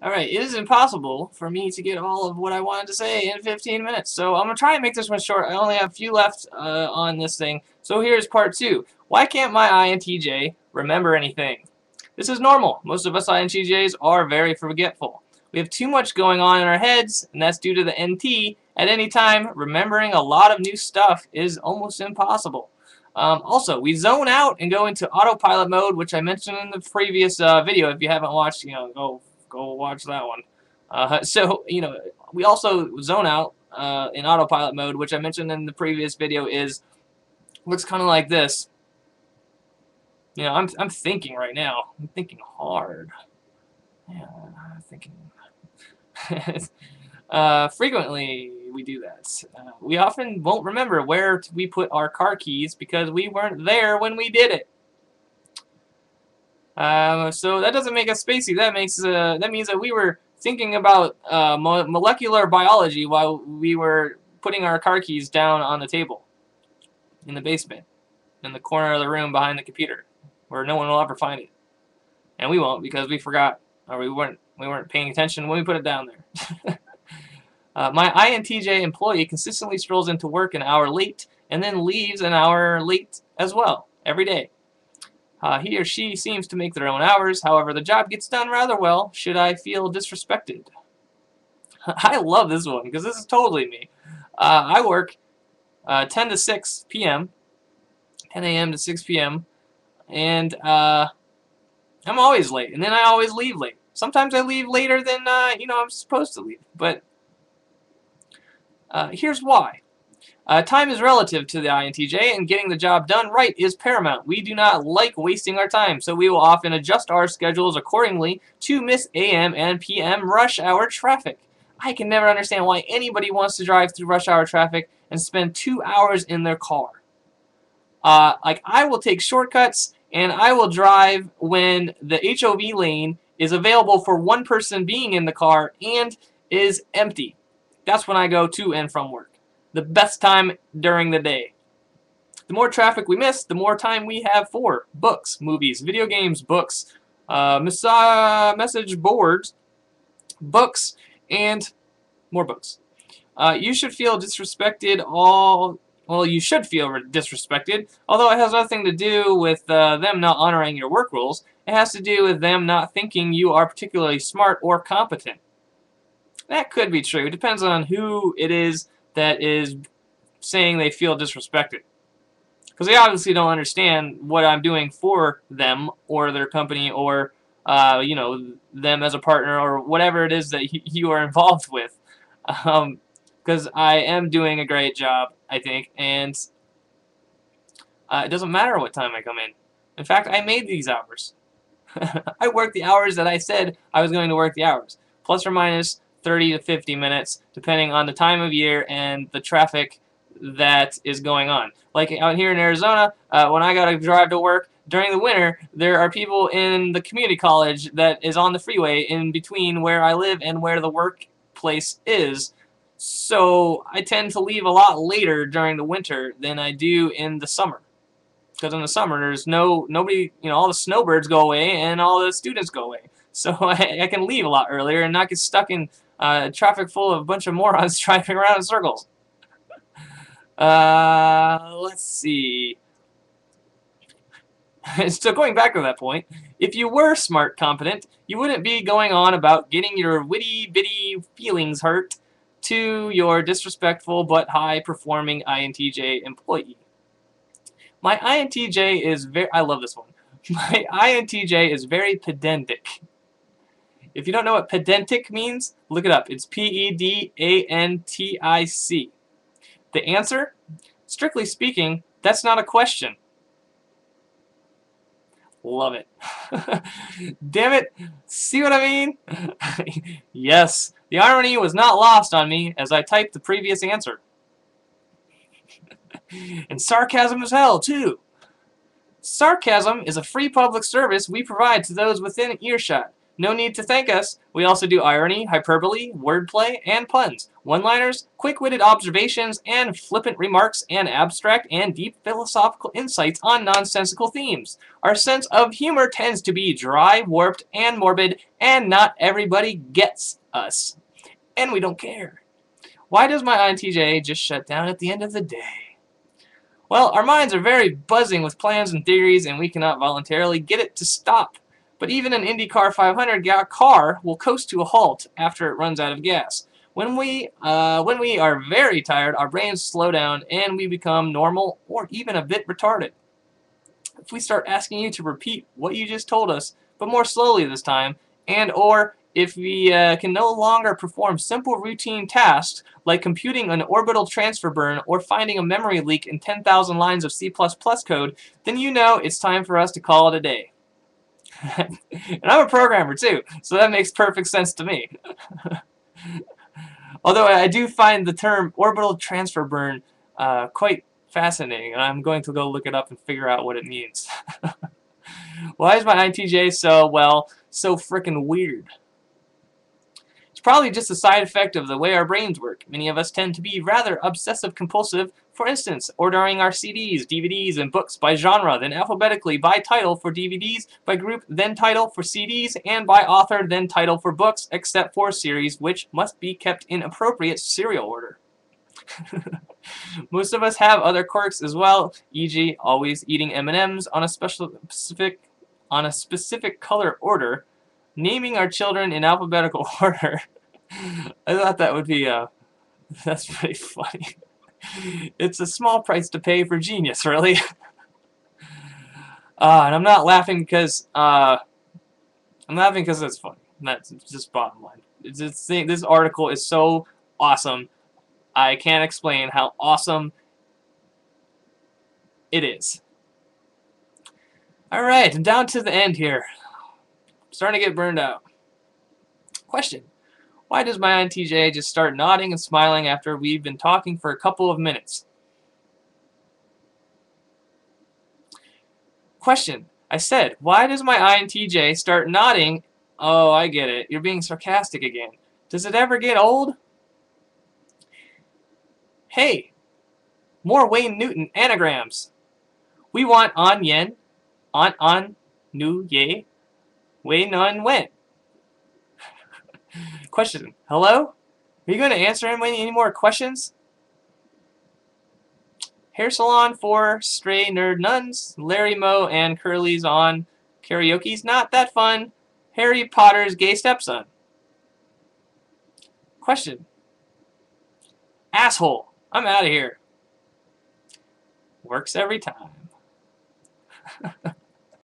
Alright, it is impossible for me to get all of what I wanted to say in 15 minutes, so I'm going to try and make this one short. I only have a few left on this thing. So here's part 2. Why can't my INTJ remember anything? This is normal. Most of us INTJs are very forgetful. We have too much going on in our heads, and that's due to the NT. At any time, remembering a lot of new stuff is almost impossible. Also, we zone out and go into autopilot mode, which I mentioned in the previous video. If you haven't watched, go watch that one. We also zone out in autopilot mode, which I mentioned in the previous video. Looks kind of like this. I'm thinking right now. I'm thinking hard. Yeah, I'm thinking. Frequently we do that. We often won't remember where we put our car keys because we weren't there when we did it. So that doesn't make us spacey. That means that we were thinking about molecular biology while we were putting our car keys down on the table in the basement, in the corner of the room behind the computer, where no one will ever find it, and we won't because we forgot or we weren't paying attention when we put it down there. My INTJ employee consistently strolls into work an hour late and then leaves an hour late as well every day. He or she seems to make their own hours. However, the job gets done rather well. Should I feel disrespected? I love this one because this is totally me. I work 10 to 6 p.m., 10 a.m. to 6 p.m., and I'm always late, and then I always leave late. Sometimes I leave later than I'm supposed to leave, but here's why. Time is relative to the INTJ, and getting the job done right is paramount. We do not like wasting our time, so we will often adjust our schedules accordingly to miss AM and PM rush hour traffic. I can never understand why anybody wants to drive through rush hour traffic and spend 2 hours in their car. I will take shortcuts, and I will drive when the HOV lane is available for one person being in the car and is empty. That's when I go to and from work. The best time during the day. The more traffic we miss, the more time we have for books, movies, video games, books, message boards, books, and more books. You should feel disrespected you should feel disrespected, although it has nothing to do with them not honoring your work rules. It has to do with them not thinking you are particularly smart or competent. That could be true. It depends on who it is that is saying they feel disrespected. Because they obviously don't understand what I'm doing for them or their company or, them as a partner or whatever it is that you are involved with. Because I am doing a great job, I think, and it doesn't matter what time I come in. In fact, I made these hours. I worked the hours that I said I was going to work the hours, plus or minus 30 to 50 minutes, depending on the time of year and the traffic that is going on. Like out here in Arizona, when I gotta drive to work during the winter, there are people in the community college that is on the freeway in between where I live and where the workplace is. So I tend to leave a lot later during the winter than I do in the summer. Because in the summer, there's nobody, all the snowbirds go away and all the students go away. So I can leave a lot earlier and not get stuck in traffic full of a bunch of morons driving around in circles. Let's see. So going back to that point, if you were smart competent, you wouldn't be going on about getting your witty-bitty feelings hurt to your disrespectful but high-performing INTJ employee. My INTJ is I love this one. My INTJ is very pedantic. If you don't know what pedantic means, look it up. It's P-E-D-A-N-T-I-C. The answer? Strictly speaking, that's not a question. Love it. Damn it. See what I mean? Yes. The irony was not lost on me as I typed the previous answer. And sarcasm as hell, too. Sarcasm is a free public service we provide to those within earshot. No need to thank us. We also do irony, hyperbole, wordplay, and puns, one-liners, quick-witted observations, and flippant remarks, and abstract and deep philosophical insights on nonsensical themes. Our sense of humor tends to be dry, warped, and morbid, and not everybody gets us. And we don't care. Why does my INTJ just shut down at the end of the day? Well, our minds are very buzzing with plans and theories, and we cannot voluntarily get it to stop. But even an IndyCar 500 car will coast to a halt after it runs out of gas. When we are very tired, our brains slow down and we become normal or even a bit retarded. If we start asking you to repeat what you just told us, but more slowly this time, and or if we can no longer perform simple routine tasks like computing an orbital transfer burn or finding a memory leak in 10,000 lines of C++ code, then you know it's time for us to call it a day. And I'm a programmer too, so that makes perfect sense to me. Although I do find the term orbital transfer burn quite fascinating, and I'm going to go look it up and figure out what it means. Why is my INTJ so frickin' weird? It's probably just a side effect of the way our brains work. Many of us tend to be rather obsessive-compulsive. For instance, ordering our CDs, DVDs, and books by genre, then alphabetically by title for DVDs, by group, then title for CDs, and by author, then title for books, except for series, which must be kept in appropriate serial order. Most of us have other quirks as well, e.g., always eating M&Ms on a specific color order, naming our children in alphabetical order. I thought that would be that's pretty funny. It's a small price to pay for genius, really. And I'm not laughing because it's funny. That's just bottom line. This article is so awesome. I can't explain how awesome it is. Alright, I'm down to the end here. I'm starting to get burned out. Question. Why does my INTJ just start nodding and smiling after we've been talking for a couple of minutes? Question. I said, why does my INTJ start nodding? Oh, I get it. You're being sarcastic again. Does it ever get old? Hey, more Wayne Newton anagrams. We want on yen, on nu ye, Wayne on when. Question. Hello? Are you going to answer any more questions? Hair salon for stray nerd nuns. Larry Moe and Curly's on karaoke's not that fun. Harry Potter's gay stepson. Question. Asshole. I'm out of here. Works every time.